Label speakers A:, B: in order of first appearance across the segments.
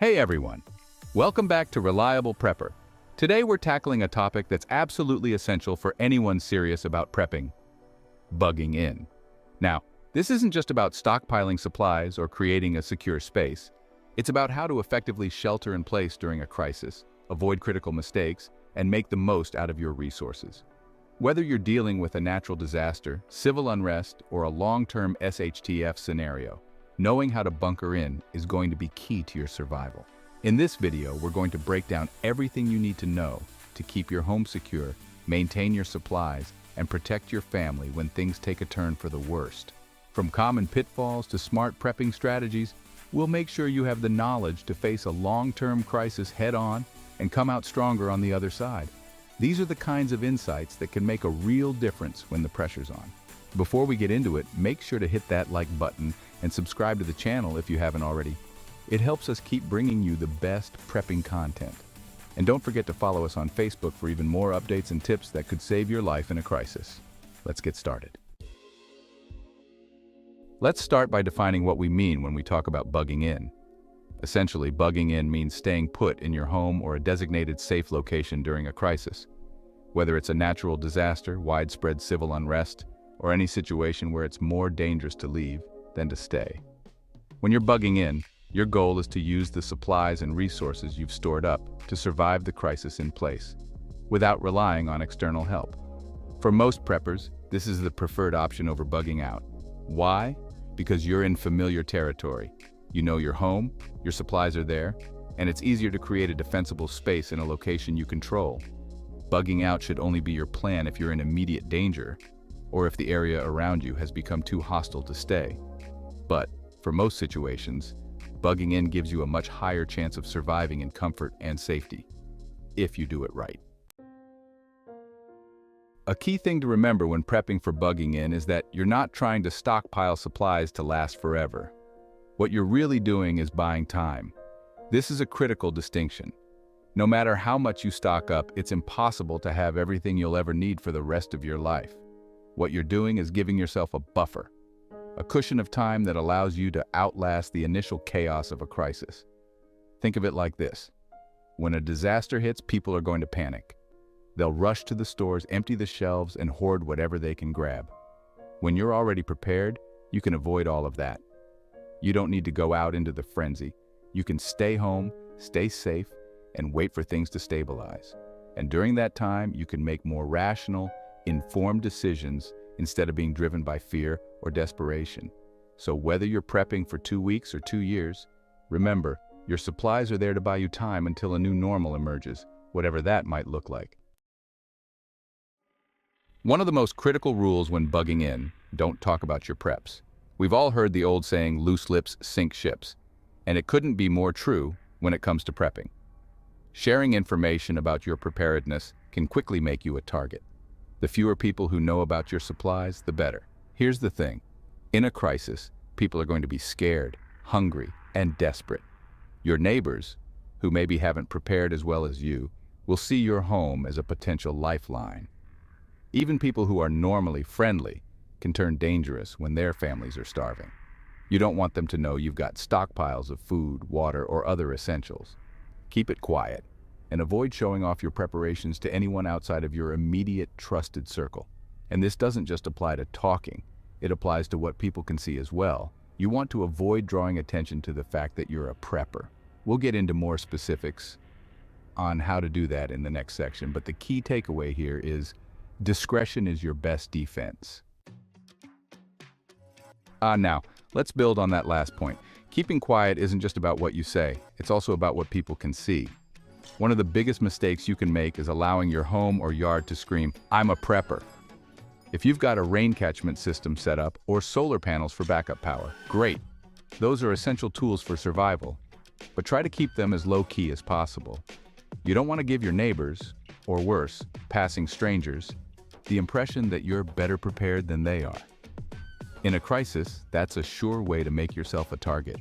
A: Hey everyone! Welcome back to Reliable Prepper. Today we're tackling a topic that's absolutely essential for anyone serious about prepping: bugging in. Now, this isn't just about stockpiling supplies or creating a secure space. It's about how to effectively shelter in place during a crisis, avoid critical mistakes, and make the most out of your resources. Whether you're dealing with a natural disaster, civil unrest, or a long-term SHTF scenario, knowing how to bunker in is going to be key to your survival. In this video, we're going to break down everything you need to know to keep your home secure, maintain your supplies, and protect your family when things take a turn for the worst. From common pitfalls to smart prepping strategies, we'll make sure you have the knowledge to face a long-term crisis head-on and come out stronger on the other side. These are the kinds of insights that can make a real difference when the pressure's on. Before we get into it, make sure to hit that like button and subscribe to the channel if you haven't already. It helps us keep bringing you the best prepping content. And don't forget to follow us on Facebook for even more updates and tips that could save your life in a crisis. Let's get started. Let's start by defining what we mean when we talk about bugging in. Essentially, bugging in means staying put in your home or a designated safe location during a crisis. Whether it's a natural disaster, widespread civil unrest, or any situation where it's more dangerous to leave than to stay. When you're bugging in, your goal is to use the supplies and resources you've stored up to survive the crisis in place, without relying on external help. For most preppers, this is the preferred option over bugging out. Why? Because you're in familiar territory. You know your home, your supplies are there, and it's easier to create a defensible space in a location you control. Bugging out should only be your plan if you're in immediate danger, or if the area around you has become too hostile to stay. But, for most situations, bugging in gives you a much higher chance of surviving in comfort and safety, if you do it right. A key thing to remember when prepping for bugging in is that you're not trying to stockpile supplies to last forever. What you're really doing is buying time. This is a critical distinction. No matter how much you stock up, it's impossible to have everything you'll ever need for the rest of your life. What you're doing is giving yourself a buffer, a cushion of time that allows you to outlast the initial chaos of a crisis. Think of it like this. When a disaster hits, people are going to panic. They'll rush to the stores, empty the shelves, and hoard whatever they can grab. When you're already prepared, you can avoid all of that. You don't need to go out into the frenzy. You can stay home, stay safe, and wait for things to stabilize. And during that time, you can make more rational, informed decisions instead of being driven by fear or desperation. So whether you're prepping for 2 weeks or 2 years, remember, your supplies are there to buy you time until a new normal emerges, whatever that might look like. One of the most critical rules when bugging in: don't talk about your preps. We've all heard the old saying, loose lips sink ships, and it couldn't be more true when it comes to prepping. Sharing information about your preparedness can quickly make you a target. The fewer people who know about your supplies, the better. Here's the thing. In a crisis, people are going to be scared, hungry, and desperate. Your neighbors, who maybe haven't prepared as well as you, will see your home as a potential lifeline. Even people who are normally friendly can turn dangerous when their families are starving. You don't want them to know you've got stockpiles of food, water, or other essentials. Keep it quiet, and avoid showing off your preparations to anyone outside of your immediate trusted circle. And this doesn't just apply to talking, it applies to what people can see as well. You want to avoid drawing attention to the fact that you're a prepper. We'll get into more specifics on how to do that in the next section, but the key takeaway here is discretion is your best defense. Now, let's build on that last point. Keeping quiet isn't just about what you say, it's also about what people can see. One of the biggest mistakes you can make is allowing your home or yard to scream, "I'm a prepper." If you've got a rain catchment system set up or solar panels for backup power, great. Those are essential tools for survival, but try to keep them as low-key as possible. You don't want to give your neighbors, or worse, passing strangers, the impression that you're better prepared than they are. In a crisis, that's a sure way to make yourself a target.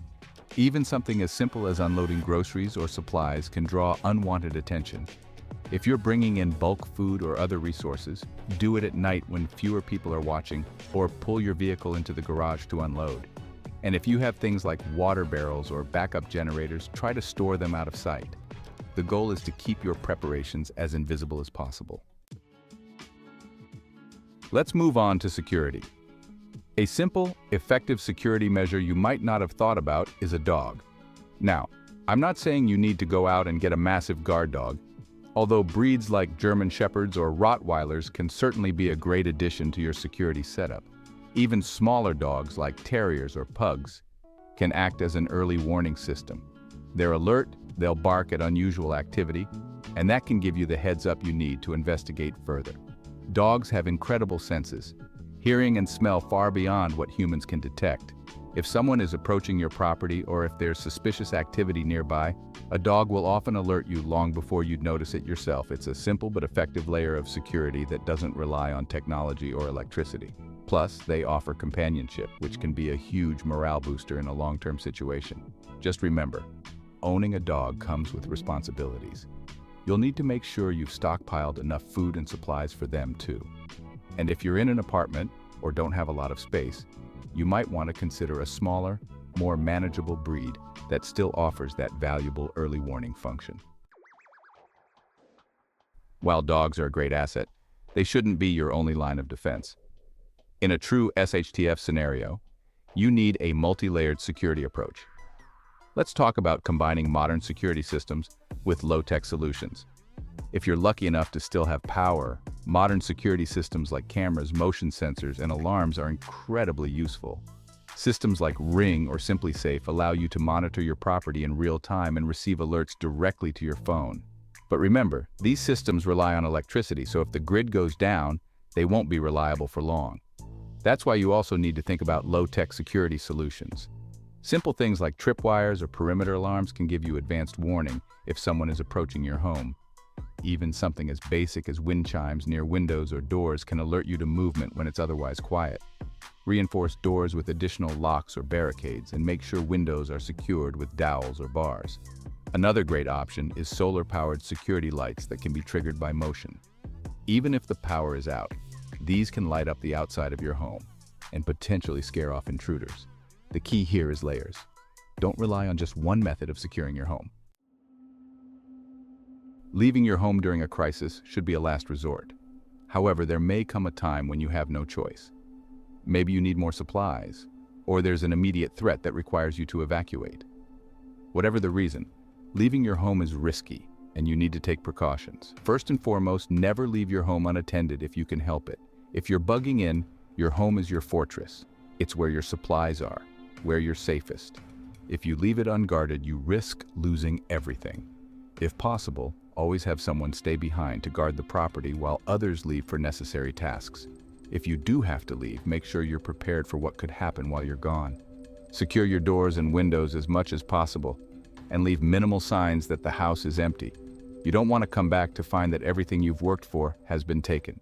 A: Even something as simple as unloading groceries or supplies can draw unwanted attention. If you're bringing in bulk food or other resources, do it at night when fewer people are watching, or pull your vehicle into the garage to unload. And if you have things like water barrels or backup generators, try to store them out of sight. The goal is to keep your preparations as invisible as possible. Let's move on to security. A simple, effective security measure you might not have thought about is a dog. Now, I'm not saying you need to go out and get a massive guard dog, although breeds like German Shepherds or Rottweilers can certainly be a great addition to your security setup. Even smaller dogs like terriers or pugs can act as an early warning system. They're alert, they'll bark at unusual activity, and that can give you the heads up you need to investigate further. Dogs have incredible senses, hearing and smell far beyond what humans can detect. If someone is approaching your property or if there's suspicious activity nearby, a dog will often alert you long before you'd notice it yourself. It's a simple but effective layer of security that doesn't rely on technology or electricity. Plus, they offer companionship, which can be a huge morale booster in a long-term situation. Just remember, owning a dog comes with responsibilities. You'll need to make sure you've stockpiled enough food and supplies for them too. And if you're in an apartment or don't have a lot of space, you might want to consider a smaller, more manageable breed that still offers that valuable early warning function. While dogs are a great asset, they shouldn't be your only line of defense. In a true SHTF scenario, you need a multi-layered security approach. Let's talk about combining modern security systems with low-tech solutions. If you're lucky enough to still have power, modern security systems like cameras, motion sensors, and alarms are incredibly useful. Systems like Ring or SimpliSafe allow you to monitor your property in real time and receive alerts directly to your phone. But remember, these systems rely on electricity, so if the grid goes down, they won't be reliable for long. That's why you also need to think about low-tech security solutions. Simple things like tripwires or perimeter alarms can give you advanced warning if someone is approaching your home. Even something as basic as wind chimes near windows or doors can alert you to movement when it's otherwise quiet. Reinforce doors with additional locks or barricades and make sure windows are secured with dowels or bars. Another great option is solar-powered security lights that can be triggered by motion. Even if the power is out, these can light up the outside of your home and potentially scare off intruders. The key here is layers. Don't rely on just one method of securing your home. Leaving your home during a crisis should be a last resort. However, there may come a time when you have no choice. Maybe you need more supplies, or there's an immediate threat that requires you to evacuate. Whatever the reason, leaving your home is risky, and you need to take precautions. First and foremost, never leave your home unattended if you can help it. If you're bugging in, your home is your fortress. It's where your supplies are, where you're safest. If you leave it unguarded, you risk losing everything. If possible, always have someone stay behind to guard the property while others leave for necessary tasks. If you do have to leave, make sure you're prepared for what could happen while you're gone. Secure your doors and windows as much as possible, and leave minimal signs that the house is empty. You don't want to come back to find that everything you've worked for has been taken.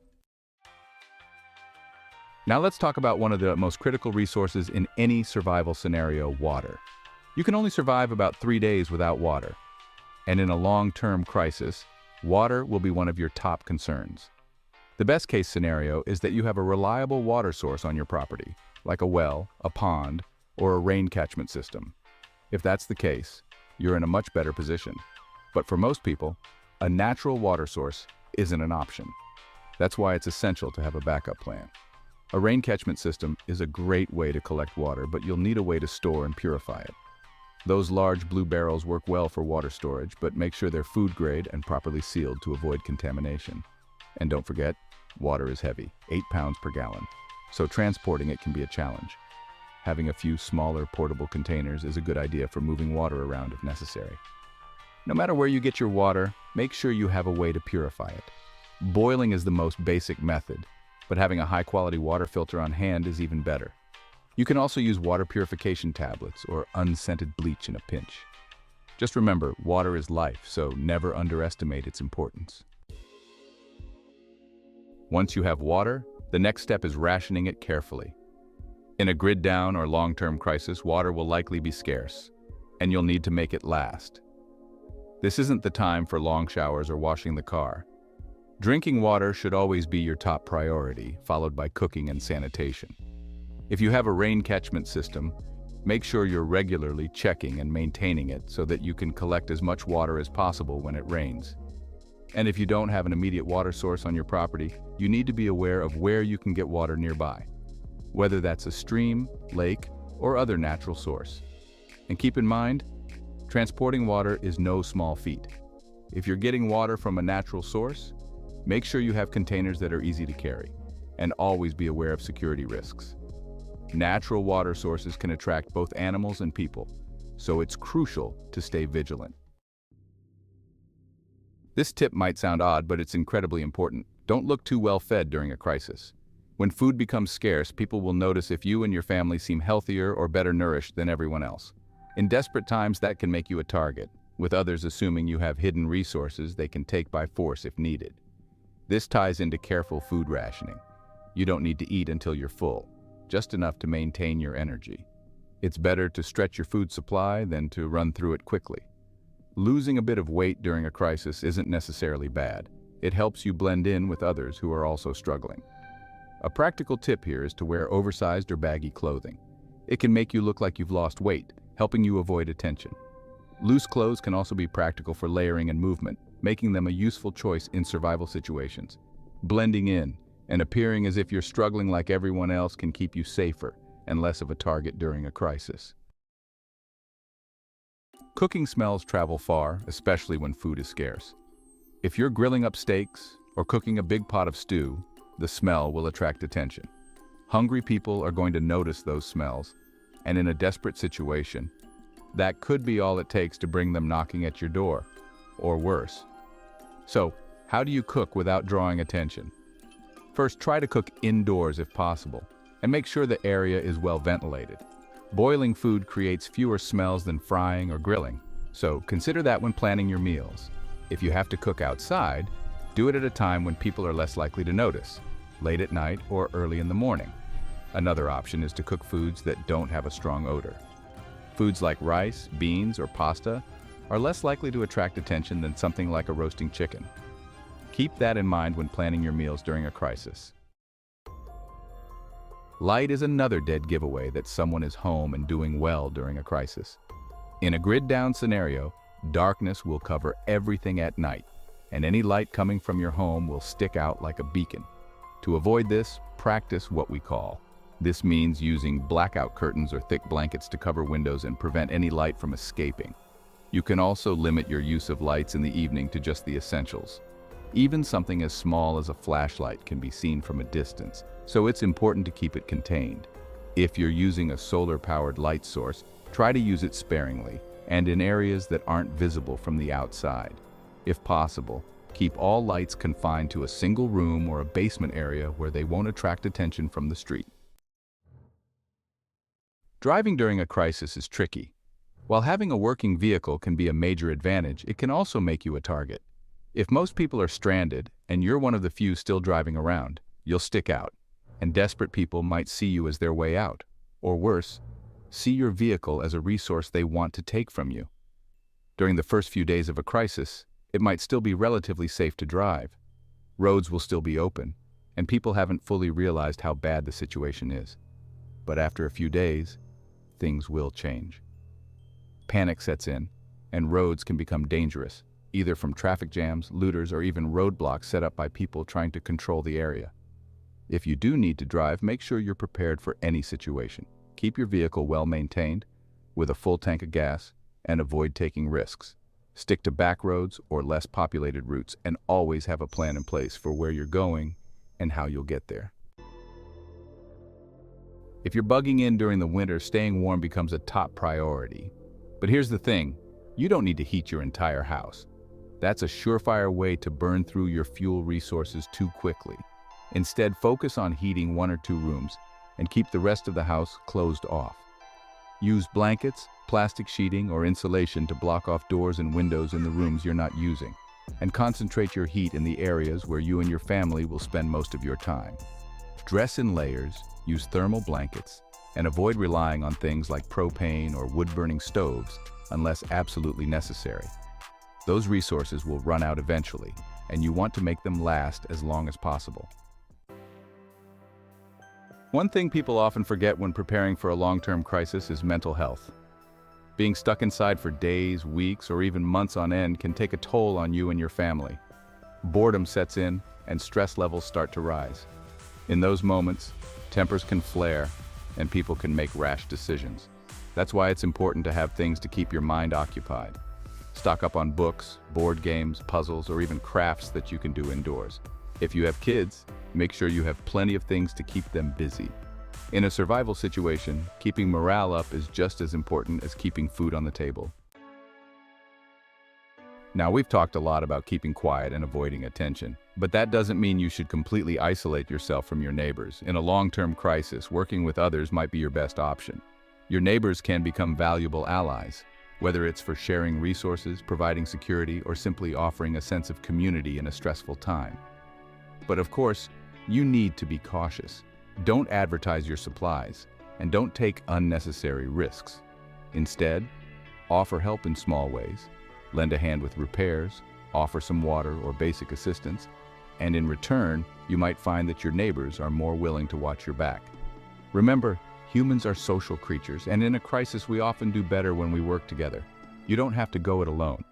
A: Now let's talk about one of the most critical resources in any survival scenario: water. You can only survive about 3 days without water. And in a long-term crisis, water will be one of your top concerns. The best-case scenario is that you have a reliable water source on your property, like a well, a pond, or a rain catchment system. If that's the case, you're in a much better position. But for most people, a natural water source isn't an option. That's why it's essential to have a backup plan. A rain catchment system is a great way to collect water, but you'll need a way to store and purify it. Those large blue barrels work well for water storage, but make sure they're food grade and properly sealed to avoid contamination. And don't forget, water is heavy, 8 pounds per gallon, so transporting it can be a challenge. Having a few smaller portable containers is a good idea for moving water around if necessary. No matter where you get your water, make sure you have a way to purify it. Boiling is the most basic method, but having a high-quality water filter on hand is even better. You can also use water purification tablets or unscented bleach in a pinch. Just remember, water is life, so never underestimate its importance. Once you have water, the next step is rationing it carefully. In a grid down or long-term crisis, water will likely be scarce, and you'll need to make it last. This isn't the time for long showers or washing the car. Drinking water should always be your top priority, followed by cooking and sanitation. If you have a rain catchment system, Make sure you're regularly checking and maintaining it so that you can collect as much water as possible when it rains. And if you don't have an immediate water source on your property, you need to be aware of where you can get water nearby, whether that's a stream, lake, or other natural source. And keep in mind, transporting water is no small feat. If you're getting water from a natural source, make sure you have containers that are easy to carry, and always be aware of security risks. Natural water sources can attract both animals and people, so it's crucial to stay vigilant. This tip might sound odd, but it's incredibly important. Don't look too well fed during a crisis. When food becomes scarce, people will notice if you and your family seem healthier or better nourished than everyone else. In desperate times, that can make you a target, with others assuming you have hidden resources they can take by force if needed. This ties into careful food rationing. You don't need to eat until you're full, just enough to maintain your energy. It's better to stretch your food supply than to run through it quickly. Losing a bit of weight during a crisis isn't necessarily bad. It helps you blend in with others who are also struggling. A practical tip here is to wear oversized or baggy clothing. It can make you look like you've lost weight, helping you avoid attention. Loose clothes can also be practical for layering and movement, making them a useful choice in survival situations. Blending in and appearing as if you're struggling like everyone else can keep you safer and less of a target during a crisis. Cooking smells travel far, especially when food is scarce. If you're grilling up steaks or cooking a big pot of stew, the smell will attract attention. Hungry people are going to notice those smells, and in a desperate situation, that could be all it takes to bring them knocking at your door, or worse. So, how do you cook without drawing attention? First, try to cook indoors if possible, and make sure the area is well ventilated. Boiling food creates fewer smells than frying or grilling, so consider that when planning your meals. If you have to cook outside, do it at a time when people are less likely to notice, late at night or early in the morning. Another option is to cook foods that don't have a strong odor. Foods like rice, beans, or pasta are less likely to attract attention than something like a roasting chicken. Keep that in mind when planning your meals during a crisis. Light is another dead giveaway that someone is home and doing well during a crisis. In a grid-down scenario, darkness will cover everything at night, and any light coming from your home will stick out like a beacon. To avoid this, practice what we call. This means using blackout curtains or thick blankets to cover windows and prevent any light from escaping. You can also limit your use of lights in the evening to just the essentials. Even something as small as a flashlight can be seen from a distance, so it's important to keep it contained. If you're using a solar-powered light source, try to use it sparingly and in areas that aren't visible from the outside. If possible, keep all lights confined to a single room or a basement area where they won't attract attention from the street. Driving during a crisis is tricky. While having a working vehicle can be a major advantage, it can also make you a target. If most people are stranded and you're one of the few still driving around, you'll stick out, and desperate people might see you as their way out, or worse, see your vehicle as a resource they want to take from you. During the first few days of a crisis, it might still be relatively safe to drive. Roads will still be open, and people haven't fully realized how bad the situation is. But after a few days, things will change. Panic sets in, and roads can become dangerous, either from traffic jams, looters, or even roadblocks set up by people trying to control the area. If you do need to drive, make sure you're prepared for any situation. Keep your vehicle well maintained, with a full tank of gas, and avoid taking risks. Stick to back roads or less populated routes, and always have a plan in place for where you're going and how you'll get there. If you're bugging in during the winter, staying warm becomes a top priority. But here's the thing, you don't need to heat your entire house. That's a surefire way to burn through your fuel resources too quickly. Instead, focus on heating 1 or 2 rooms and keep the rest of the house closed off. Use blankets, plastic sheeting, or insulation to block off doors and windows in the rooms you're not using, and concentrate your heat in the areas where you and your family will spend most of your time. Dress in layers, use thermal blankets, and avoid relying on things like propane or wood-burning stoves unless absolutely necessary. Those resources will run out eventually, and you want to make them last as long as possible. One thing people often forget when preparing for a long-term crisis is mental health. Being stuck inside for days, weeks, or even months on end can take a toll on you and your family. Boredom sets in, and stress levels start to rise. In those moments, tempers can flare, and people can make rash decisions. That's why it's important to have things to keep your mind occupied. Stock up on books, board games, puzzles, or even crafts that you can do indoors. If you have kids, make sure you have plenty of things to keep them busy. In a survival situation, keeping morale up is just as important as keeping food on the table. Now, we've talked a lot about keeping quiet and avoiding attention, but that doesn't mean you should completely isolate yourself from your neighbors. In a long-term crisis, working with others might be your best option. Your neighbors can become valuable allies, whether it's for sharing resources, providing security, or simply offering a sense of community in a stressful time. But of course, you need to be cautious. Don't advertise your supplies, and don't take unnecessary risks. Instead, offer help in small ways, lend a hand with repairs, offer some water or basic assistance, and in return, you might find that your neighbors are more willing to watch your back. Remember, humans are social creatures, and in a crisis we often do better when we work together. You don't have to go it alone.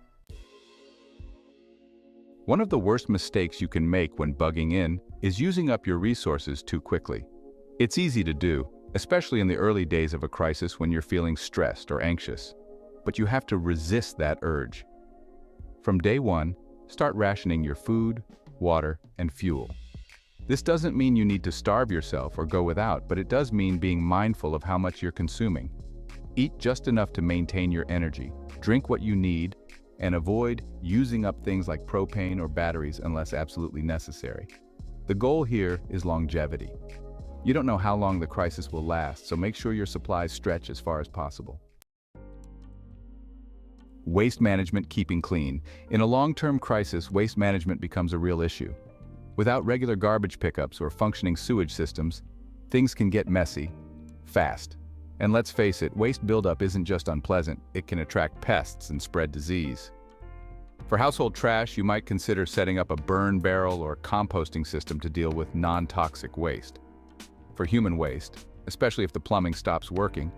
A: One of the worst mistakes you can make when bugging in is using up your resources too quickly. It's easy to do, especially in the early days of a crisis when you're feeling stressed or anxious. But you have to resist that urge. From day one, start rationing your food, water, and fuel. This doesn't mean you need to starve yourself or go without, but it does mean being mindful of how much you're consuming. Eat just enough to maintain your energy, drink what you need, and avoid using up things like propane or batteries unless absolutely necessary. The goal here is longevity. You don't know how long the crisis will last, so make sure your supplies stretch as far as possible. Waste management, keeping clean. In a long-term crisis, waste management becomes a real issue. Without regular garbage pickups or functioning sewage systems, things can get messy, fast. And let's face it, waste buildup isn't just unpleasant, it can attract pests and spread disease. For household trash, you might consider setting up a burn barrel or composting system to deal with non-toxic waste. For human waste, especially if the plumbing stops working,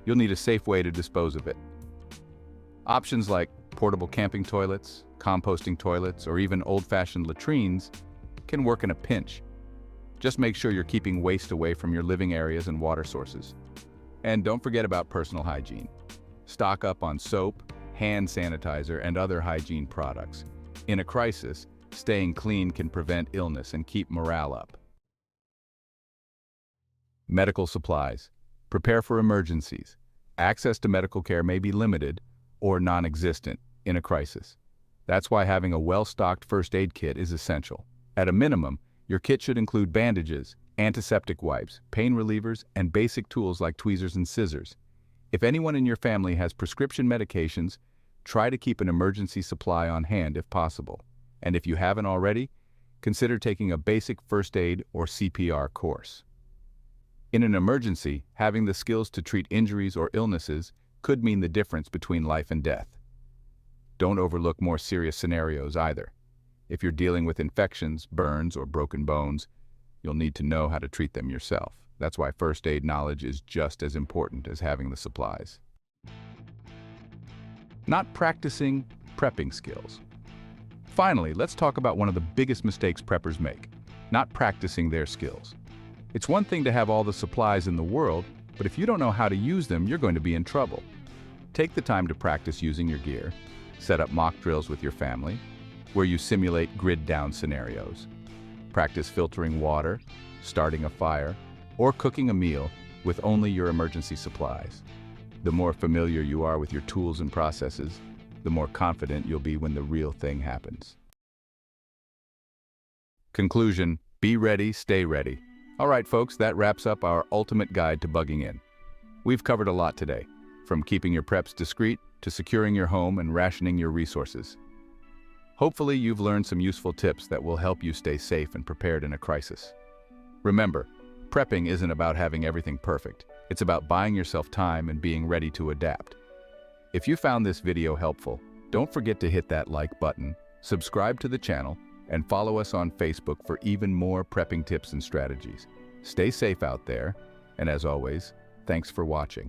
A: you'll need a safe way to dispose of it. Options like portable camping toilets, composting toilets, or even old-fashioned latrines can work in a pinch. Just make sure you're keeping waste away from your living areas and water sources. And don't forget about personal hygiene. Stock up on soap, hand sanitizer, and other hygiene products. In a crisis, staying clean can prevent illness and keep morale up. Medical supplies. Prepare for emergencies. Access to medical care may be limited or non-existent in a crisis. That's why having a well-stocked first aid kit is essential. At a minimum, your kit should include bandages, antiseptic wipes, pain relievers, and basic tools like tweezers and scissors. If anyone in your family has prescription medications, try to keep an emergency supply on hand if possible. And if you haven't already, consider taking a basic first aid or CPR course. In an emergency, having the skills to treat injuries or illnesses could mean the difference between life and death. Don't overlook more serious scenarios either. If you're dealing with infections, burns, or broken bones, you'll need to know how to treat them yourself. That's why first aid knowledge is just as important as having the supplies. Not practicing prepping skills. Finally, let's talk about one of the biggest mistakes preppers make: not practicing their skills. It's one thing to have all the supplies in the world, but if you don't know how to use them, you're going to be in trouble. Take the time to practice using your gear. Set up mock drills with your family, where you simulate grid-down scenarios. Practice filtering water, starting a fire, or cooking a meal with only your emergency supplies. The more familiar you are with your tools and processes, the more confident you'll be when the real thing happens. Conclusion: be ready, stay ready. All right, folks, that wraps up our ultimate guide to bugging in. We've covered a lot today, from keeping your preps discreet to securing your home and rationing your resources. Hopefully, you've learned some useful tips that will help you stay safe and prepared in a crisis. Remember, prepping isn't about having everything perfect. It's about buying yourself time and being ready to adapt. If you found this video helpful, don't forget to hit that like button, subscribe to the channel, and follow us on Facebook for even more prepping tips and strategies. Stay safe out there, and as always, thanks for watching.